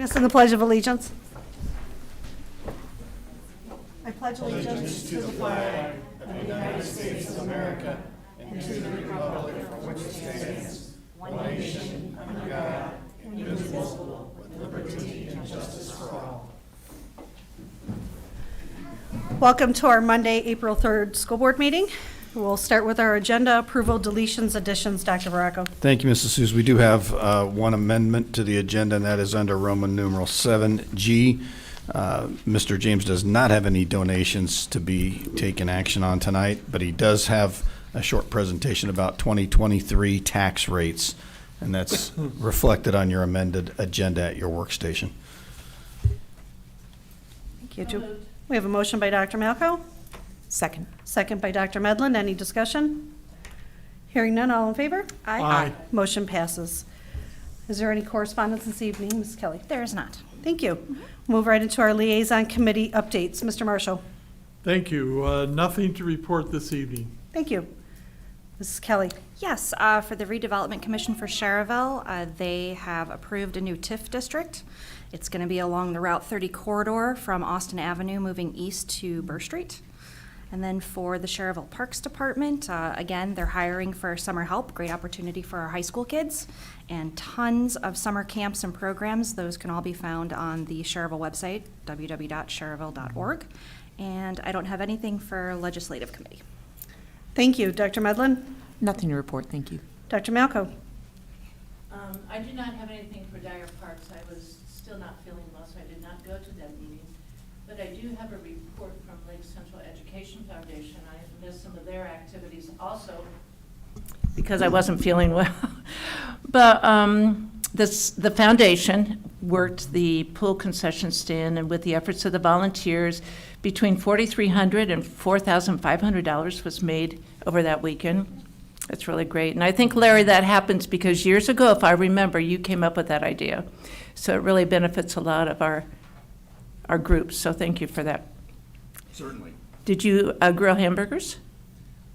us in the Pledge of Allegiance. I pledge allegiance to the flag of the United States of America and to the republic for which it stands, one nation, under God, indivisible, with liberty and justice for all. Welcome to our Monday, April 3rd school board meeting. We'll start with our agenda approval, deletions, additions. Dr. Varacco. Thank you, Mrs. Seuss. We do have one amendment to the agenda, and that is under Roman numeral 7G. Mr. James does not have any donations to be taken action on tonight, but he does have a short presentation about 2023 tax rates, and that's reflected on your amended agenda at your workstation. Thank you. We have a motion by Dr. Malco. Second. Second by Dr. Medlin. Any discussion? Hearing none, all in favor? Aye. Motion passes. Is there any correspondence this evening, Ms. Kelly? There is not. Thank you. Move right into our liaison committee updates. Mr. Marshall. Thank you. Nothing to report this evening. Thank you. Mrs. Kelly. Yes, for the Redevelopment Commission for Cherville, they have approved a new TIF district. It's going to be along the Route 30 corridor from Austin Avenue moving east to Burr Street. And then for the Cherville Parks Department, again, they're hiring for summer help, great opportunity for our high school kids, and tons of summer camps and programs. Those can all be found on the Cherville website, www.cherville.org. And I don't have anything for Legislative Committee. Thank you. Dr. Medlin. Nothing to report, thank you. Dr. Malco. I do not have anything for Dyer Parks. I was still not feeling well, so I did not go to that meeting. But I do have a report from Lake Central Education Foundation. I missed some of their activities also because I wasn't feeling well. But the foundation worked the pool concession stand, and with the efforts of the volunteers, between $4,300 and $4,500 was made over that weekend. That's really great. And I think, Larry, that happens because years ago, if I remember, you came up with that idea. So it really benefits a lot of our groups. So thank you for that. Certainly. Did you grill hamburgers?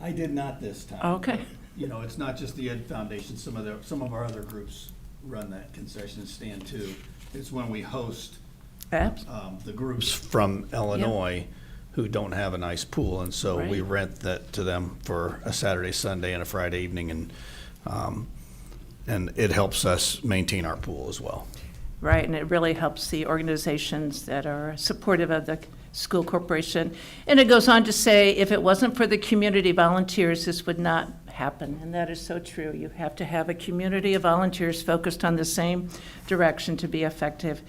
I did not this time. Okay. You know, it's not just the Ed Foundation. Some of our other groups run that concession stand too. It's when we host the groups from Illinois who don't have a nice pool, and so we Right. rent that to them for a Saturday, Sunday, and a Friday evening, and it helps us maintain our pool as well. Right, and it really helps the organizations that are supportive of the school corporation. And it goes on to say, if it wasn't for the community volunteers, this would not happen. And that is so true. You have to have a community of volunteers focused on the same direction to be effective.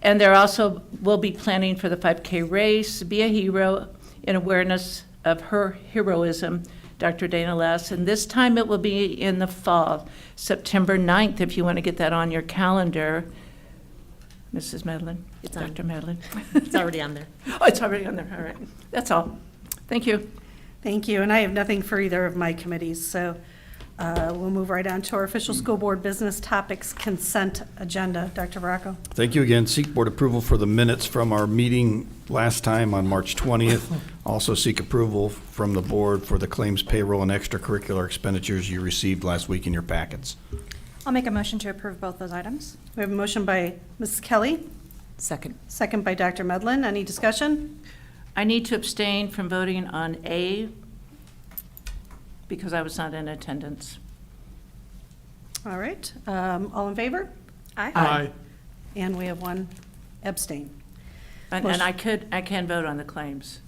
And they're also will be planning for the 5K race, Be a Hero, in awareness of her heroism, Dr. Dana Less. And this time it will be in the fall, September 9th, if you want to get that on your calendar. Mrs. Medlin? It's on. Dr. Medlin? It's already on there. Oh, it's already on there, all right. That's all. Thank you. Thank you. And I have nothing for either of my committees. So we'll move right on to our official school board business topics consent agenda. Dr. Varacco. Thank you again. Seek board approval for the minutes from our meeting last time on March 20th. Also seek approval from the board for the claims payroll and extracurricular expenditures you received last week in your packets. I'll make a motion to approve both those items. We have a motion by Mrs. Kelly, Second. second by Dr. Medlin. Any discussion? I need to abstain from voting on A because I was not in attendance. All right. All in favor? Aye. And we have one abstain. And Motion- I can vote on the claims.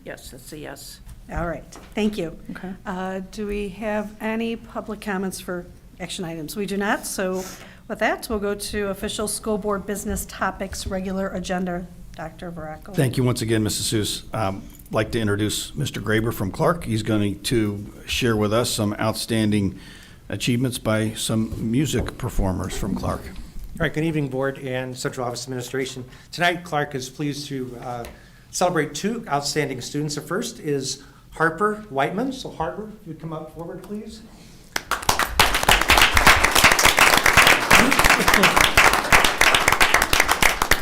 Yes, that's a yes. All right. Thank you. Okay. Do we have any public comments for action items? We do not. So with that, we'll go to official school board business topics, regular agenda. Dr. Varacco. Thank you once again, Mrs. Seuss. I'd like to introduce Mr. Graber from Clark. He's going to share with us some outstanding achievements by some music performers from Clark. All right, good evening, Board and Central Office Administration. Tonight, Clark is pleased to celebrate two outstanding students. The first is Harper Whiteman. So Harper, if you'd come up forward, please.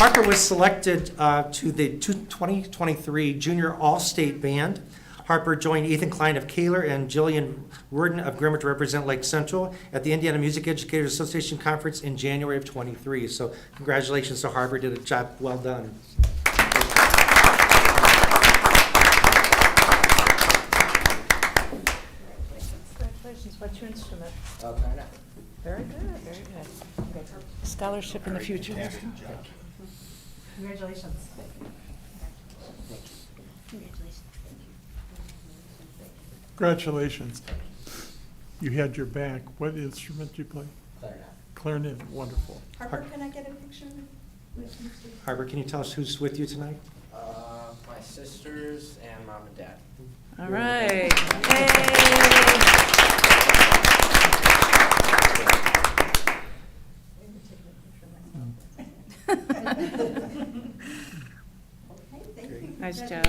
Harper was selected to the 2023 Junior All-State Band. Harper joined Ethan Klein of Kaler and Jillian Worden of Grimmett to represent Lake Central at the Indiana Music Educators Association Conference in January of '23. So congratulations to Harper, did a job well done. Congratulations. What's your instrument? Very good, very good. Scholarship in the future. Congratulations. Congratulations. You had your back. What instrument do you play? Clarinet. Wonderful. Harper, can I get a picture with Mr.? Harper, can you tell us who's with you tonight? My sisters and mom and dad. All right. Nice job.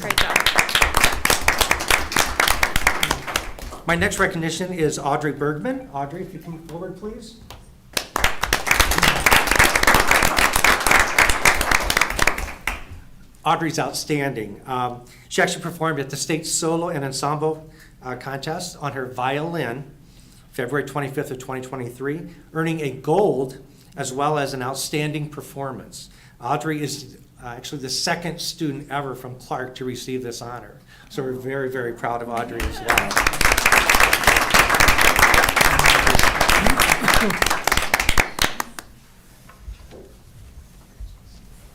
Great job. My next recognition is Audrey Bergman. Audrey, if you come forward, please. Audrey's outstanding. She actually performed at the state solo and ensemble contest on her violin, February 25th of 2023, earning a gold as well as an outstanding performance. Audrey is actually the second student ever from Clark to receive this honor. So we're very, very proud of Audrey as well.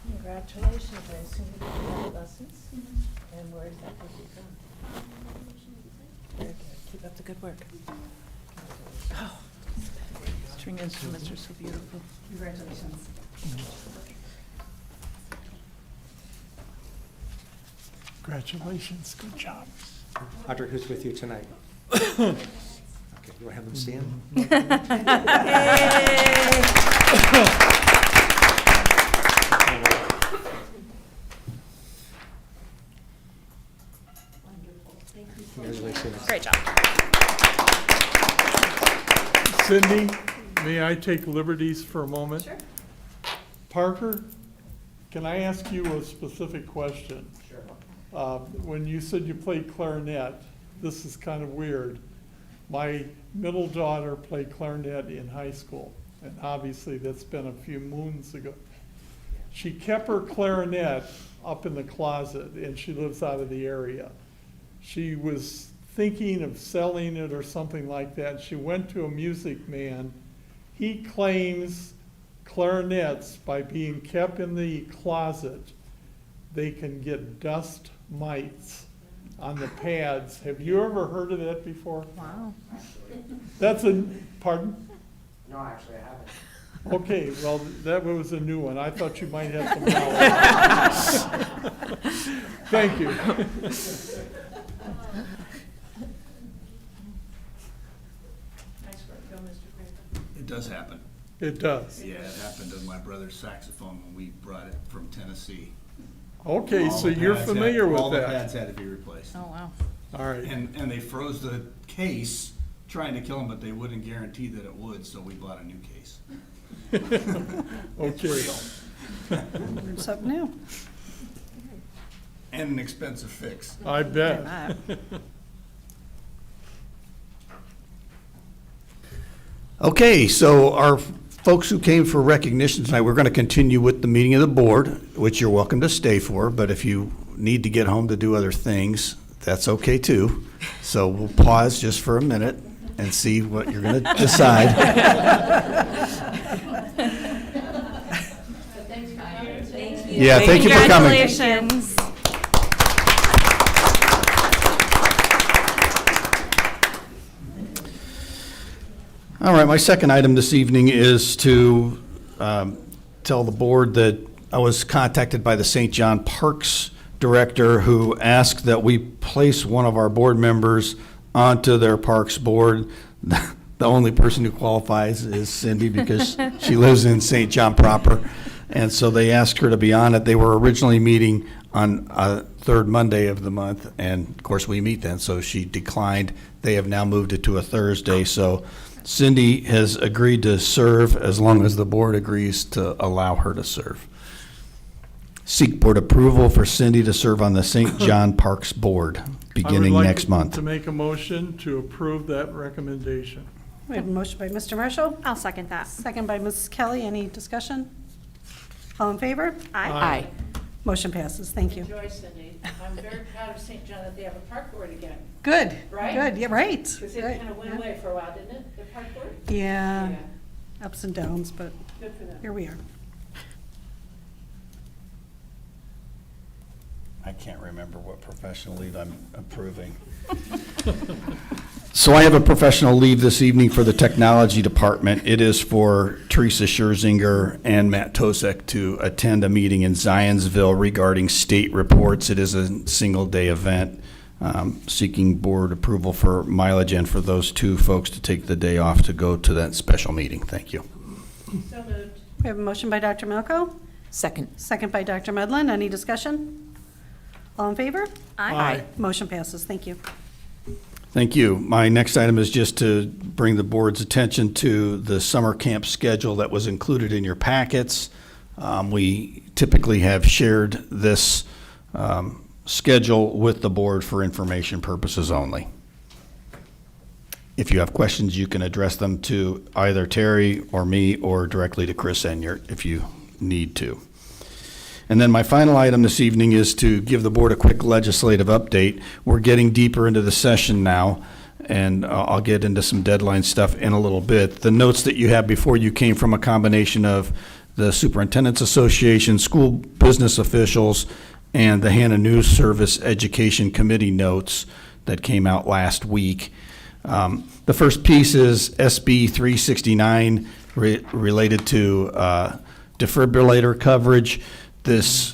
Congratulations. I assume you have lessons? And where exactly did you go? Very good. Keep up the good work. Oh, string instruments are so beautiful. Congratulations. Congratulations. Good job. Audrey, who's with you tonight? Okay, you want to have them stand? Congratulations. Great job. Cindy, may I take liberties for a moment? Sure. Parker, can I ask you a specific question? Sure. When you said you played clarinet, this is kind of weird. My middle daughter played clarinet in high school, and obviously that's been a few moons ago. She kept her clarinet up in the closet, and she lives out of the area. She was thinking of selling it or something like that. She went to a music man. He claims clarinets, by being kept in the closet, they can get dust mites on the pads. Have you ever heard of that before? Wow. That's a, pardon? No, actually, I haven't. Okay, well, that was a new one. I thought you might have some knowledge. Thank you. Nice work, go, Mr. Craig. It does happen. It does. Yeah, it happened to my brother's saxophone when we brought it from Tennessee. Okay, All so the you're pads familiar all with the that. pads had to be replaced. Oh, wow. All right. And they froze the case trying to kill them, but they wouldn't guarantee that it would, so we bought a new case. Okay. Something new. And an expensive fix. I bet. Okay, so our folks who came for recognition tonight, we're going to continue with the meeting of the board, which you're welcome to stay for, but if you need to get home to do other things, that's okay too. So we'll pause just for a minute and see what you're going to decide. Thanks, Kyle. Yeah, thank you for coming. Congratulations. All right, my second item this evening is to tell the board that I was contacted by the St. John Parks Director, who asked that we place one of our board members onto their Parks Board. The only person who qualifies is Cindy, because she lives in St. John proper. And so they asked her to be on it. They were originally meeting on third Monday of the month, and of course we meet then, so she declined. They have now moved it to a Thursday, so Cindy has agreed to serve as long as the board agrees to allow her to serve. Seek board approval for Cindy to serve on the St. John Parks Board. beginning next month. To make a motion to approve that recommendation. We have a motion by Mr. Marshall, I'll second that. second by Mrs. Kelly. Any discussion? All in favor? Aye. Motion passes. Thank you. Enjoy, Cindy. I'm very proud of St. John that they have a park board again. Good, Right? good, yeah, right. Because it right, kind of went yeah. away for a while, didn't it, the park board? Yeah, ups and downs, but Good for them. here we are. I can't remember what professional leave I'm approving. So I have a professional leave this evening for the technology department. It is for Teresa Scherzinger and Matt Tosek to attend a meeting in Zionsville regarding state reports. It is a single-day event, seeking board approval for mileage and for those two folks to take the day off to go to that special meeting. Thank you. So moved. We have a motion by Dr. Malko, Second. second by Dr. Medlin. Any discussion? All in favor? Aye. Motion passes. Thank you. Thank you. My next item is just to bring the board's attention to the summer camp schedule that was included in your packets. We typically have shared this schedule with the board for information purposes only. If you have questions, you can address them to either Terry or me or directly to Chris Enyart if you need to. And then my final item this evening is to give the board a quick legislative update. We're getting deeper into the session now, and I'll get into some deadline stuff in a little bit. The notes that you have before you came from a combination of the Superintendent's Association, school business officials, and the Hannah News Service Education Committee notes that came out last week. The first piece is SB 369 related to defibrillator coverage. This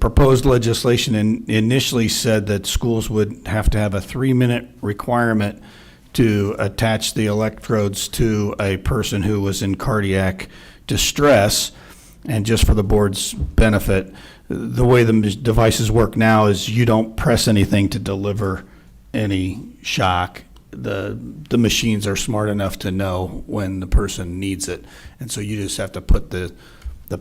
proposed legislation initially said that schools would have to have a 3-minute requirement to attach the electrodes to a person who was in cardiac distress. And just for the board's benefit, the way the devices work now is you don't press anything to deliver any shock. The machines are smart enough to know when the person needs it. And so you just have to put the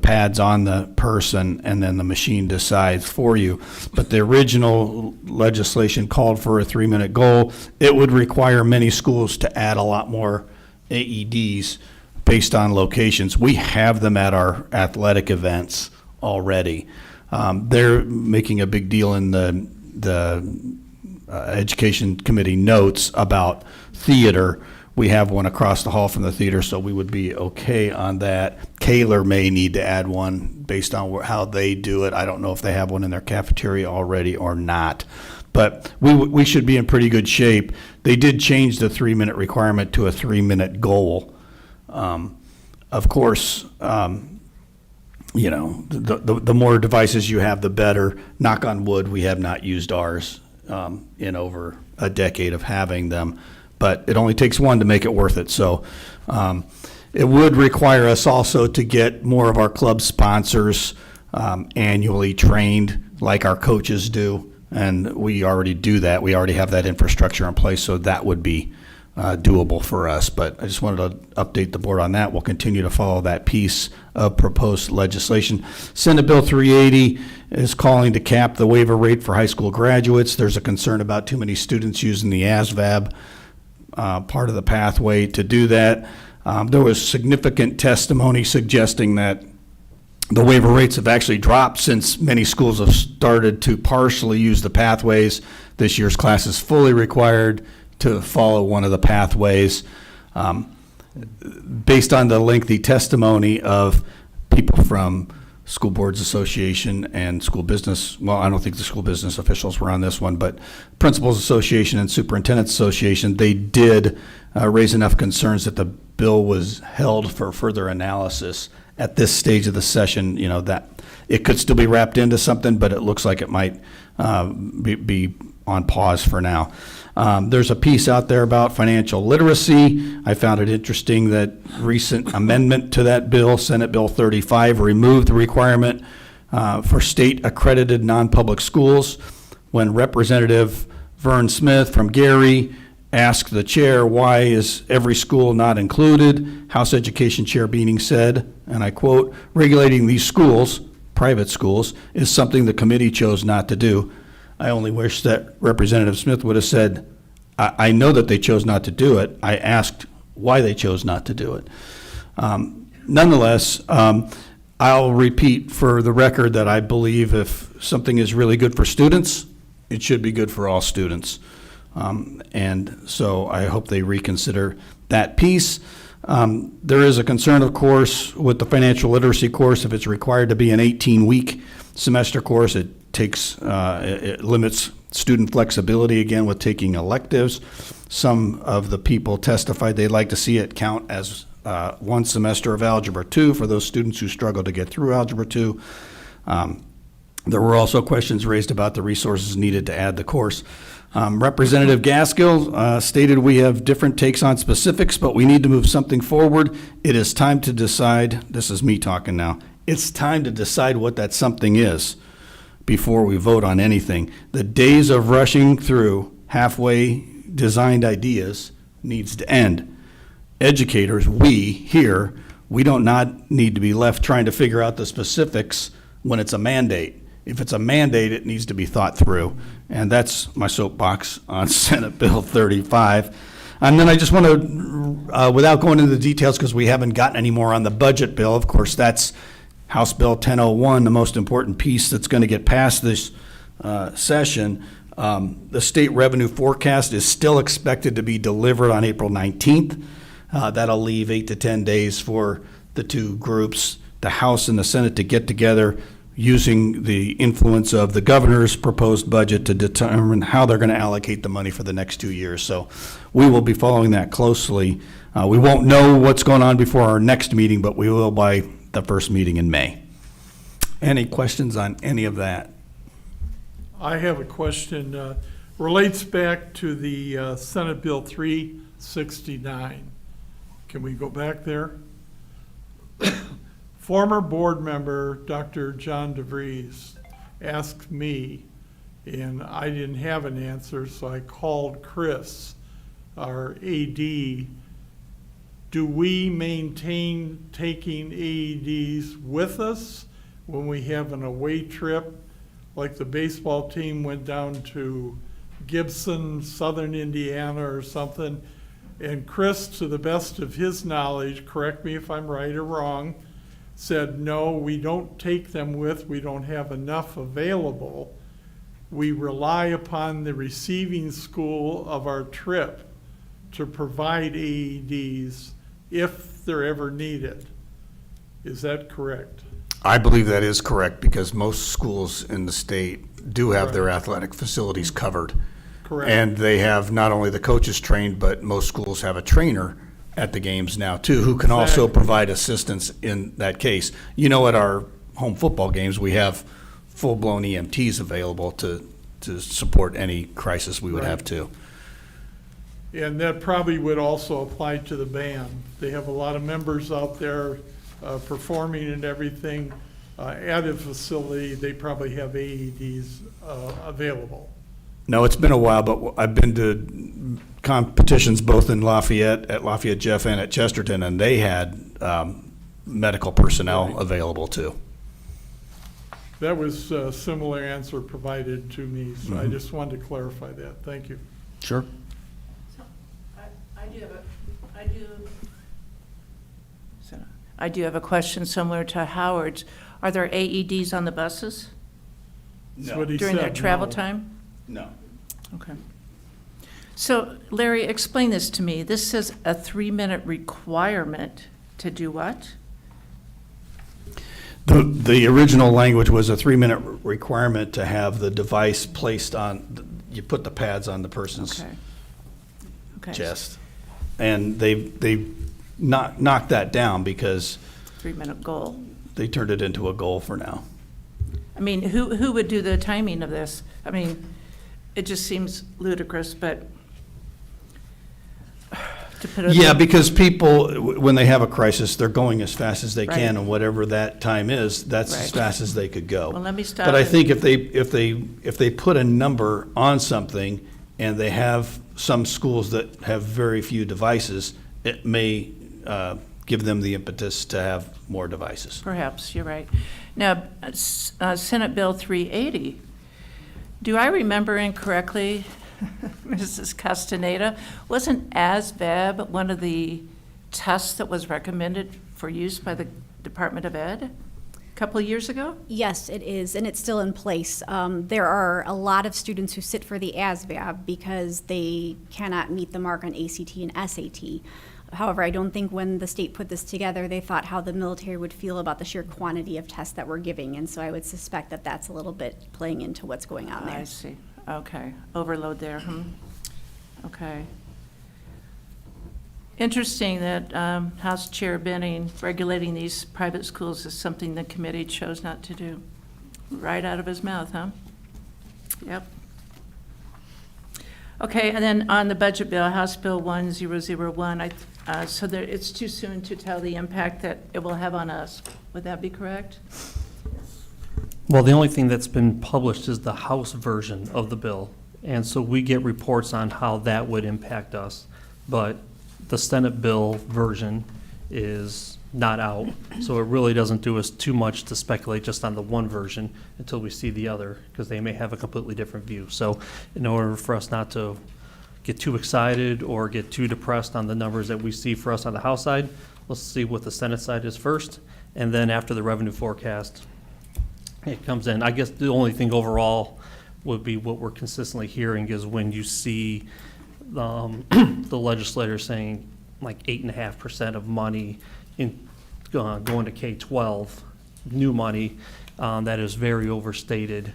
pads on the person, and then the machine decides for you. But the original legislation called for a 3-minute goal. It would require many schools to add a lot more AEDs based on locations. We have them at our athletic events already. They're making a big deal in the Education Committee notes about theater. We have one across the hall from the theater, so we would be okay on that. Kaler may need to add one based on how they do it. I don't know if they have one in their cafeteria already or not. But we should be in pretty good shape. They did change the 3-minute requirement to a 3-minute goal. Of course, you know, the more devices you have, the better. Knock on wood, we have not used ours in over a decade of having them. But it only takes one to make it worth it. So it would require us also to get more of our club sponsors annually trained like our coaches do. And we already do that. We already have that infrastructure in place, so that would be doable for us. But I just wanted to update the board on that. We'll continue to follow that piece of proposed legislation. Senate Bill 380 is calling to cap the waiver rate for high school graduates. There's a concern about too many students using the ASVAB part of the pathway to do that. There was significant testimony suggesting that the waiver rates have actually dropped since many schools have started to partially use the pathways. This year's class is fully required to follow one of the pathways. Based on the lengthy testimony of people from School Boards Association and School Business, well, I don't think the school business officials were on this one, but Principals Association and Superintendents Association, they did raise enough concerns that the bill was held for further analysis at this stage of the session. You know, that it could still be wrapped into something, but it looks like it might be on pause for now. There's a piece out there about financial literacy. I found it interesting that recent amendment to that bill, Senate Bill 35, removed the requirement for state accredited non-public schools. When Representative Vern Smith from Gary asked the chair, why is every school not included? House Education Chair Beaning said, and I quote, regulating these schools, private schools, is something the committee chose not to do. I only wish that Representative Smith would have said, I know that they chose not to do it. I asked why they chose not to do it. Nonetheless, I'll repeat for the record that I believe if something is really good for students, it should be good for all students. And so I hope they reconsider that piece. There is a concern, of course, with the financial literacy course. If it's required to be an 18-week semester course, it limits student flexibility again with taking electives. Some of the people testified they'd like to see it count as one semester of Algebra 2 for those students who struggle to get through Algebra 2. There were also questions raised about the resources needed to add the course. Representative Gaskill stated we have different takes on specifics, but we need to move something forward. It is time to decide, this is me talking now, it's time to decide what that something is before we vote on anything. The days of rushing through halfway designed ideas needs to end. Educators, we here, we don't not need to be left trying to figure out the specifics when it's a mandate. If it's a mandate, it needs to be thought through. And that's my soapbox on Senate Bill 35. And then I just want to, without going into the details because we haven't gotten any more on the budget bill, of course, that's House Bill 1001, the most important piece that's going to get passed this session. The state revenue forecast is still expected to be delivered on April 19th. That'll leave 8 to 10 days for the two groups, the House and the Senate, to get together using the influence of the governor's proposed budget to determine how they're going to allocate the money for the next 2 years. So we will be following that closely. We won't know what's going on before our next meeting, but we will by the first meeting in May. Any questions on any of that? I have a question, relates back to the Senate Bill 369. Can we go back there? Former board member Dr. John DeVries asked me, and I didn't have an answer, so I called Chris, our AD. Do we maintain taking AEDs with us when we have an away trip? Like the baseball team went down to Gibson, Southern Indiana or something. And Chris, to the best of his knowledge, correct me if I'm right or wrong, said, no, we don't take them with, we don't have enough available. We rely upon the receiving school of our trip to provide AEDs if they're ever needed. Is that correct? I believe that is correct because most schools in the state do have their athletic facilities covered. Correct. And they have not only the coaches trained, but most schools have a trainer at the games now too, who can also provide assistance in that case. You know, at our home football games, we have full-blown EMTs available to support any crisis we would have too. And that probably would also apply to the band. They have a lot of members out there performing and everything. At a facility, they probably have AEDs available. No, it's been a while, but I've been to competitions both in Lafayette, at Lafayette Jeff, and at Chesterton, and they had medical personnel available too. That was a similar answer provided to me, so I just wanted to clarify that. Thank you. Sure. So, I do have a question similar to Howard's. Are there AEDs on the buses That's what he during their said, travel no. time? No. Okay. So Larry, explain this to me. This says a 3-minute requirement to do what? The original language was a 3-minute requirement to have the device placed on, you put the pads on the person's Okay. chest. And they knocked that down because 3-minute goal. they turned it into a goal for now. I mean, who would do the timing of this? I mean, it just seems ludicrous, but to put it. Yeah, because people, when they have a crisis, they're going as fast as they Right. can, and whatever that time is, that's as Right. fast as they could go. Well, let me stop But I and- think if they put a number on something, and they have some schools that have very few devices, it may give them the impetus to have more devices. Perhaps, you're right. Now, Senate Bill 380, Do I remember incorrectly, Mrs. Castaneda, wasn't ASVAB one of the tests that was recommended for use by the Department of Ed a couple of years ago? Yes, it is, and it's still in place. There are a lot of students who sit for the ASVAB because they cannot meet the mark on ACT and SAT. However, I don't think when the state put this together, they thought how the military would feel about the sheer quantity of tests that we're giving, and so I would suspect that that's a little bit playing into what's going on there. I see. Okay. Overload there, Okay. Interesting that House Chair Benning regulating these private schools is something the committee chose not to do. Right out of his mouth, huh? Yep. Okay, and then on the budget bill, House Bill 1001, so there, it's too soon to tell the impact that it will have on us. Would that be correct? Well, the only thing that's been published is the House version of the bill. And so we get reports on how that would impact us. But the Senate bill version is not out. So it really doesn't do us too much to speculate just on the one version until we see the other, because they may have a completely different view. So in order for us not to get too excited or get too depressed on the numbers that we see for us on the House side, let's see what the Senate side is first. And then after the revenue forecast, it comes in. I guess the only thing overall would be what we're consistently hearing is when you see the legislators saying like 8.5% of money in going to K-12, new money, that is very overstated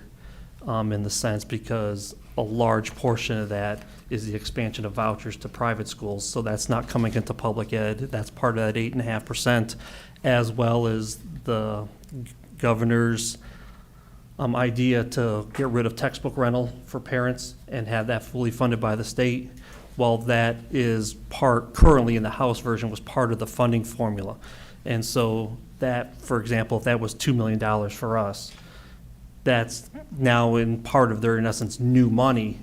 in the sense because a large portion of that is the expansion of vouchers to private schools. So that's not coming into public ed. That's part of that 8.5%, as well as the governor's idea to get rid of textbook rental for parents and have that fully funded by the state. Well, that is currently in the House version was part of the funding formula. And so that, for example, if that was $2 million for us, that's now in part of their, in essence, new money,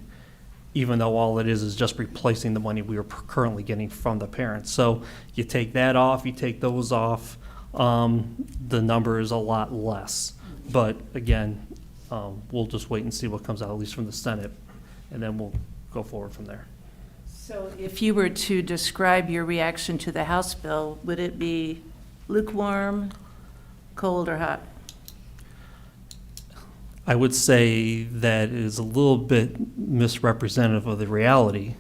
even though all it is just replacing the money we are currently getting from the parents. So you take that off, you take those off, the number is a lot less. But again, we'll just wait and see what comes out, at least from the Senate, and then we'll go forward from there. So if you were to describe your reaction to the House bill, would it be lukewarm, cold, or hot? I would say that is a little bit misrepresentative of the reality.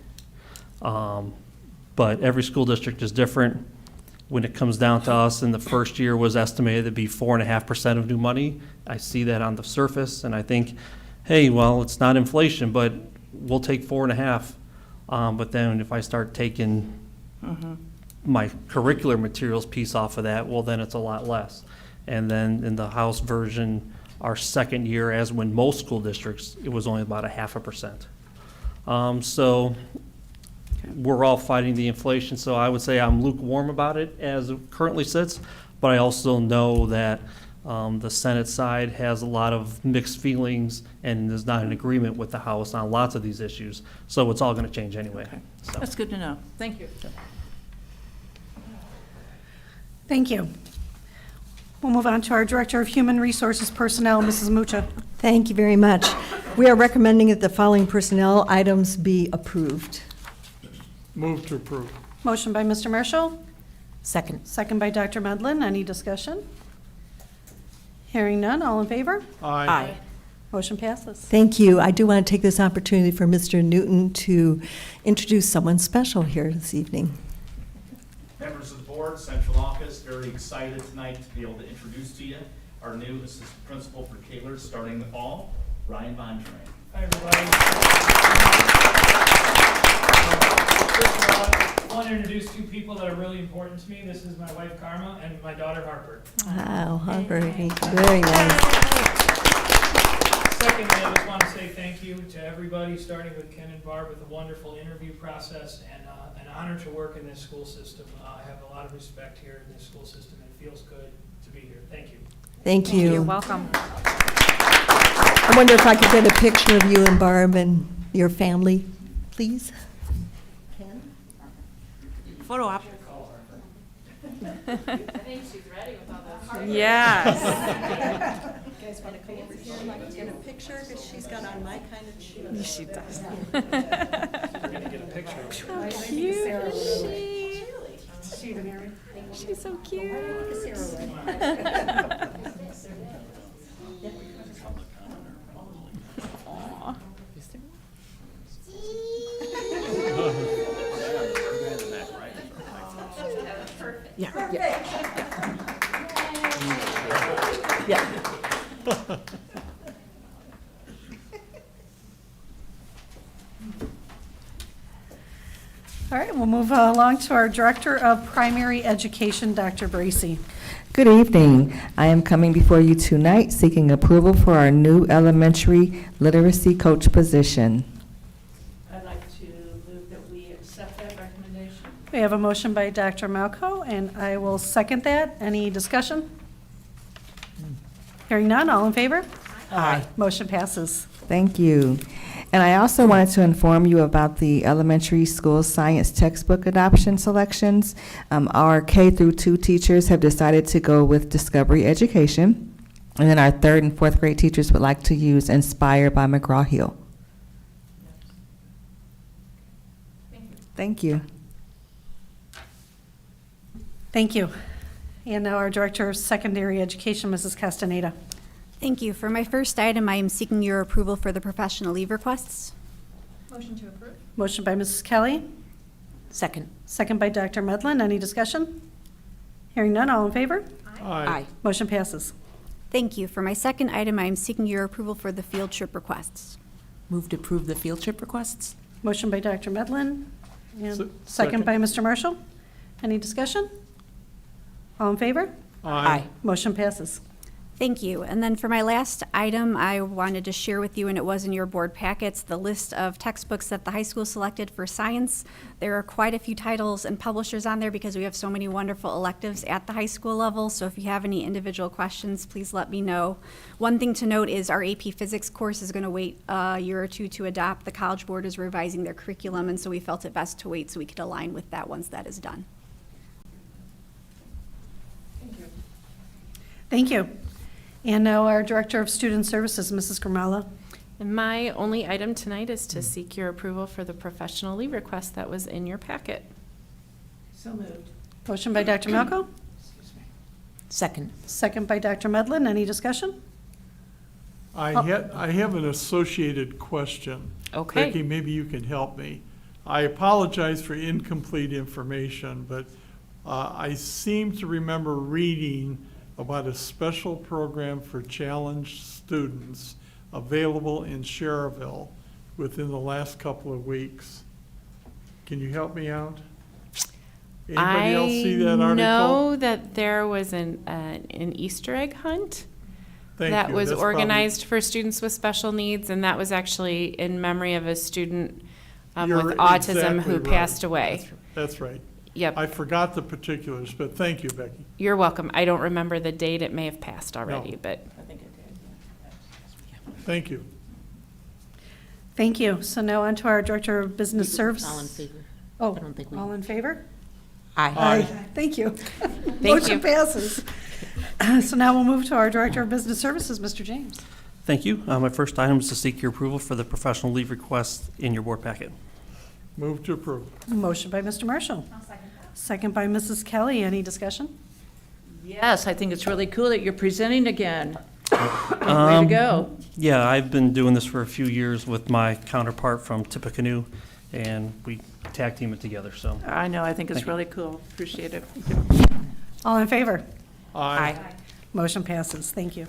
But every school district is different. When it comes down to us, in the first year was estimated to be 4.5% of new money. I see that on the surface, and I think, hey, well, it's not inflation, but we'll take 4.5. But then if I start taking my curricular materials piece off of that, well, then it's a lot less. And then in the House version, our second year, as when most school districts, it was only about 0.5%. So we're all fighting the inflation, so I would say I'm lukewarm about it as it currently sits, but I also know that the Senate side has a lot of mixed feelings and is not in agreement with the House on lots of these issues, so it's all going to change anyway. Okay. So. That's good to know. Thank you. Thank you. We'll move on to our Director of Human Resources Personnel, Mrs. Mucha. Thank you very much. We are recommending that the following personnel items be approved. Move to approve. Motion by Mr. Marshall, Second. second by Dr. Medlin. Any discussion? Hearing none, all in favor? Aye. Motion passes. Thank you. I do want to take this opportunity for Mr. Newton to introduce someone special here this evening. Members of the board, central office, very excited tonight to be able to introduce to you our new assistant principal for Kaler starting in the fall, Ryan Bontrain. Hi, everybody. First of all, I want to introduce two people that are really important to me. This is my wife, Karma, and my daughter, Harper. Wow, Harper, very nice. Secondly, I just want to say thank you to everybody, starting with Ken and Barb, with a wonderful interview process, and an honor to work in this school system. I have a lot of respect here in this school system, and it feels good to be here. Thank you. Thank you. You're welcome. I wonder if I could get a picture of you and Barb and your family, please? Photo op. I think she's ready with all those. Yes. guys want to come over here and like get a picture, because she's got on my kind of shoes. She does. We're gonna get a picture. How Cute is she? She's so cute. Aw. Yeah, yeah. Yeah. All right, we'll move along to our Director of Primary Education, Dr. Bracy. Good evening. I am coming before you tonight seeking approval for our new elementary literacy coach position. I'd like to move that we accept that recommendation. We have a motion by Dr. Malco, and I will second that. Any discussion? Hearing none, all in favor? Aye. Motion passes. Thank you. And I also wanted to inform you about the elementary school science textbook adoption selections. Our K through 2 teachers have decided to go with Discovery Education. And then our 3rd and 4th grade teachers would like to use Inspire by McGraw-Hill. Thank you. Thank you. And now our Director of Secondary Education, Mrs. Castaneda. Thank you. For my first item, I am seeking your approval for the professional leave requests. Motion to approve. Motion by Mrs. Kelly, Second. second by Dr. Medlin. Any discussion? Hearing none, all in favor? Aye. Motion passes. Thank you. For my second item, I am seeking your approval for the field trip requests. Move to approve the field trip requests? Motion by Dr. Medlin, and Se- second by Mr. Marshall. Any discussion? All in favor? Motion passes. Thank you. And then for my last item, I wanted to share with you, and it was in your board packets, the list of textbooks that the high school selected for science. There are quite a few titles and publishers on there because we have so many wonderful electives at the high school level. So if you have any individual questions, please let me know. One thing to note is our AP Physics course is going to wait a year or two to adopt. The College Board is revising their curriculum, and so we felt it best to wait so we could align with that once that is done. Thank you. And now our Director of Student Services, Mrs. Grimala. And my only item tonight is to seek your approval for the professional leave request that was in your packet. So moved. Motion by Dr. Malco, Second. second by Dr. Medlin. Any discussion? I have an associated question. Okay. Becky, maybe you can help me. I apologize for incomplete information, but I seem to remember reading about a special program for challenged students available in Cherville within the last couple of weeks. Can you help me out? Anybody else see that article? I know that there was an Easter egg hunt Thank that you. was That's organized for students with special needs, and that was actually in memory of a student You're with autism exactly who right. passed away. That's right. Yep. I forgot the particulars, but thank you, Becky. You're welcome. I don't remember the date. It may have passed already, No. but Thank you. Thank you. So now on to our Director of Business Services. All in favor? Oh, I don't think we- all in favor? Aye. Thank you. Thank Motion you. passes. So now we'll move to our Director of Business Services, Mr. James. Thank you. My first item is to seek your approval for the professional leave request in your board packet. Move to approve. Motion by Mr. Marshall. Second by Mrs. Kelly. Any discussion? Yes, I think it's really cool that you're presenting again. Way to go. Yeah, I've been doing this for a few years with my counterpart from Tippecanoe, and we tag team it together, so. I know, I think it's Thank you. really cool. Appreciate it. All in favor? Aye. Motion passes. Thank you.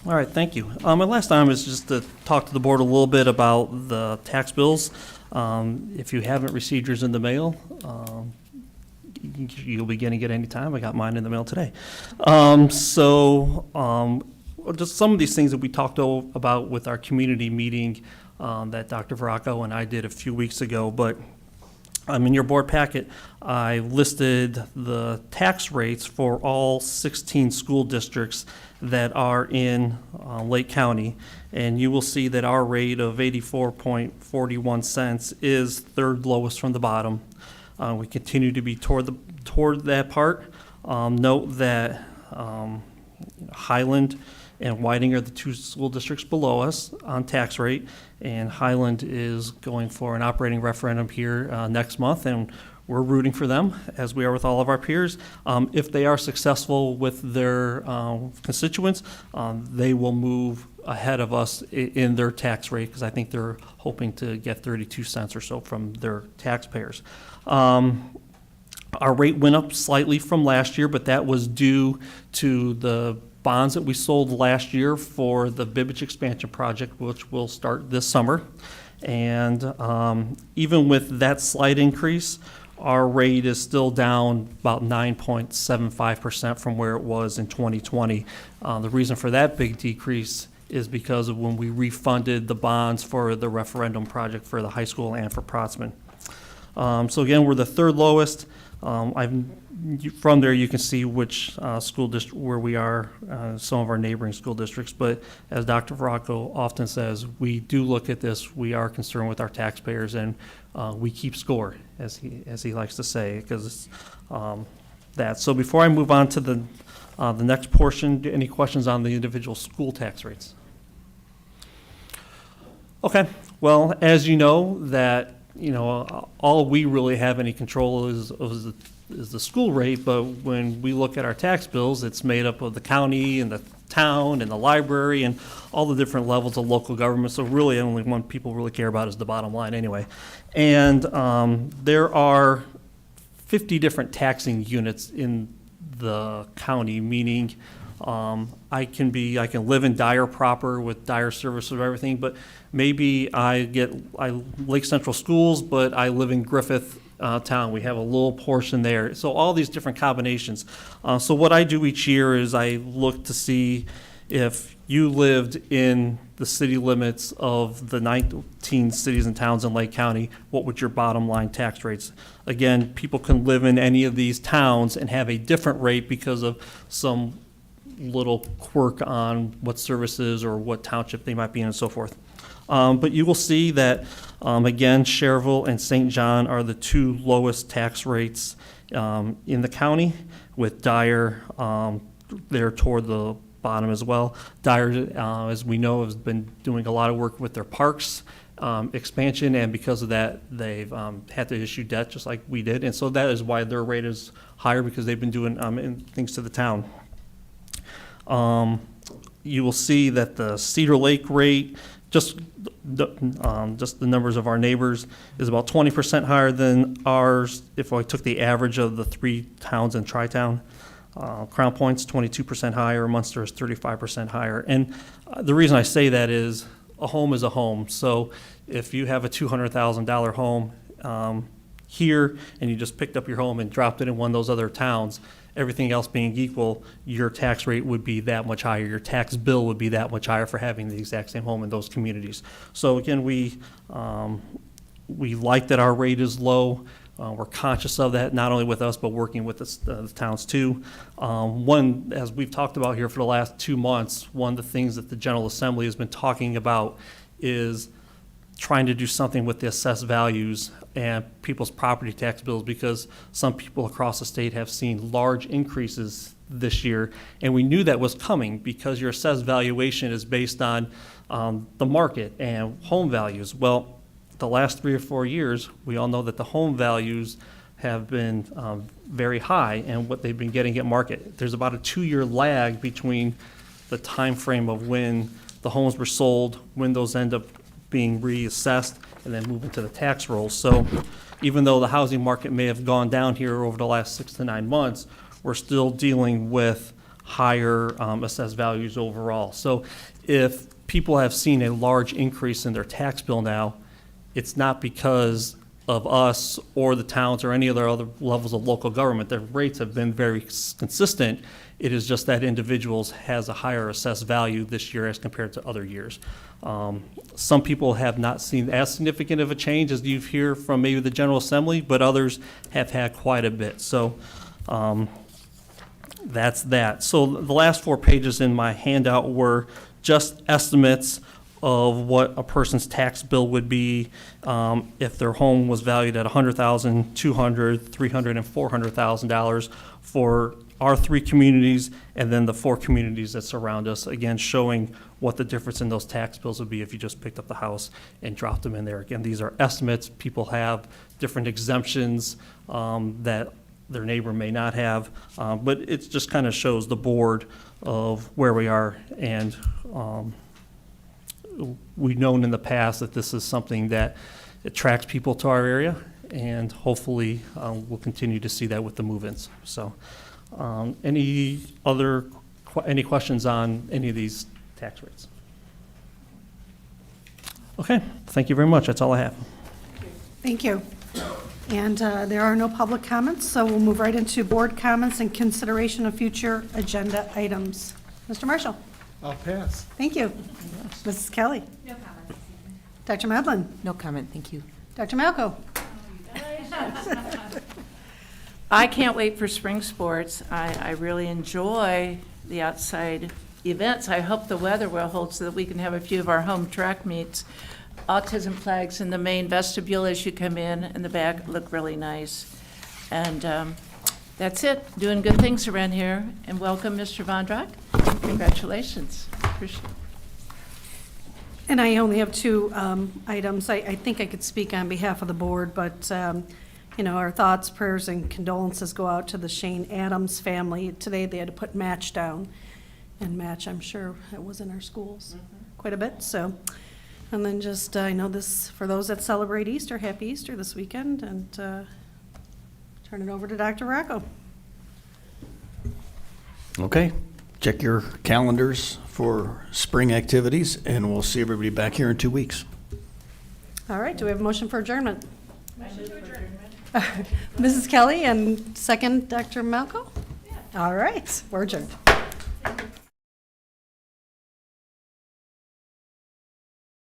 All right, thank you. My last item is just to talk to the board a little bit about the tax bills. If you haven't received yours in the mail, you'll be getting it anytime. I got mine in the mail today. Just some of these things that we talked about with our community meeting that Dr. Veraco and I did a few weeks ago, but in your board packet, I listed the tax rates for all 16 school districts that are in Lake County, and you will see that our rate of 84.41 cents is third lowest from the bottom. We continue to be toward that part. Note that Highland and Whiting are the two school districts below us on tax rate. And Highland is going for an operating referendum here next month, and we're rooting for them, as we are with all of our peers. If they are successful with their constituents, they will move ahead of us in their tax rate, because I think they're hoping to get 32 cents or so from their taxpayers. Our rate went up slightly from last year, but that was due to the bonds that we sold last year for the Bibbage expansion project, which will start this summer. And even with that slight increase, our rate is still down about 9.75% from where it was in 2020. The reason for that big decrease is because of when we refunded the bonds for the referendum project for the high school and for Protzman. So again, we're the third lowest. From there, you can see which school district where we are, some of our neighboring school districts. But as Dr. Verrocco often says, we do look at this. We are concerned with our taxpayers, and we keep score, as he likes to say, because it's that. So before I move on to the next portion, any questions on the individual school tax rates? Okay. Well, as you know, that all we really have any control is the school rate, but when we look at our tax bills, it's made up of the county and the town and the library and all the different levels of local government. So really only one people really care about is the bottom line anyway. And there are 50 different taxing units in the county, meaning I can live in Dyer proper with Dyer service of everything, but maybe I Lake Central Schools, but I live in Griffith town. We have a little portion there. So all these different combinations. So what I do each year is I look to see if you lived in the city limits of the 19 cities and towns in Lake County, what would your bottom line tax rates? Again, people can live in any of these towns and have a different rate because of some little quirk on what services or what township they might be in and so forth. But you will see that, again, Cherville and St. John are the two lowest tax rates in the county, with Dyer there toward the bottom as well. Dyer, as we know, has been doing a lot of work with their parks expansion, and because of that, they've had to issue debt just like we did. And so that is why their rate is higher, because they've been doing things to the town. You will see that the Cedar Lake rate, just the numbers of our neighbors, is about 20% higher than ours if I took the average of the three towns in Tri-Town. Crown Point's 22% higher, Munster is 35% higher. And the reason I say that is a home is a home. So if you have a $200,000 home here and you just picked up your home and dropped it in one of those other towns, everything else being equal, your tax rate would be that much higher. Your tax bill would be that much higher for having the exact same home in those communities. So again, we like that our rate is low. We're conscious of that, not only with us, but working with the towns too. One, as we've talked about here for the last 2 months, one of the things that the General Assembly has been talking about is trying to do something with the assessed values and people's property tax bills, because some people across the state have seen large increases this year, and we knew that was coming because your assessed valuation is based on the market and home values. Well, the last 3 or 4 years, we all know that the home values have been very high and what they've been getting at market. There's about a 2-year lag between the time frame of when the homes were sold, when those end up being reassessed, and then move into the tax rolls. So even though the housing market may have gone down here over the last 6 to 9 months, we're still dealing with higher assessed values overall. So if people have seen a large increase in their tax bill now, it's not because of us or the towns or any other levels of local government. Their rates have been very consistent. It is just that individuals has a higher assessed value this year as compared to other years. Some people have not seen as significant of a change as you hear from maybe the General Assembly, but others have had quite a bit. So that's that. So the last 4 pages in my handout were just estimates of what a person's tax bill would be if their home was valued at $100,000, $200,000, $300,000, and $400,000 for our 3 communities and then the 4 communities that surround us. Again, showing what the difference in those tax bills would be if you just picked up the house and dropped them in there. Again, these are estimates. People have different exemptions that their neighbor may not have, but it just kind of shows the board of where we are. And we've known in the past that this is something that attracts people to our area, and hopefully we'll continue to see that with the move-ins. So any questions on any of these tax rates? Okay, thank you very much. That's all I have. Thank you. And there are no public comments, so we'll move right into board comments and consideration of future agenda items. Mr. Marshall? I'll pass. Thank you. Mrs. Kelly? No comment. Dr. Medlin? No comment, thank you. Dr. Malco? I can't wait for spring sports. I really enjoy the outside events. I hope the weather will hold so that we can have a few of our home track meets. Autism flags in the main vestibule as you come in the back look really nice. And that's it. Doing good things around here. And welcome, Mr. Vondrak. Congratulations. Appreciate it. And I only have 2 items. I think I could speak on behalf of the board, but, you know, our thoughts, prayers, and condolences go out to the Shane Adams family. Today they had to put match down. And match, I'm sure, it was in our schools quite a bit, so. And then just, I know this, for those that celebrate Easter, happy Easter this weekend, and turn it over to Dr. Rocco. Okay, check your calendars for spring activities, and we'll see everybody back here in 2 weeks. All right, do we have a motion for adjournment? Mrs. Kelly, and second, Dr. Malco? All right, we're adjourned.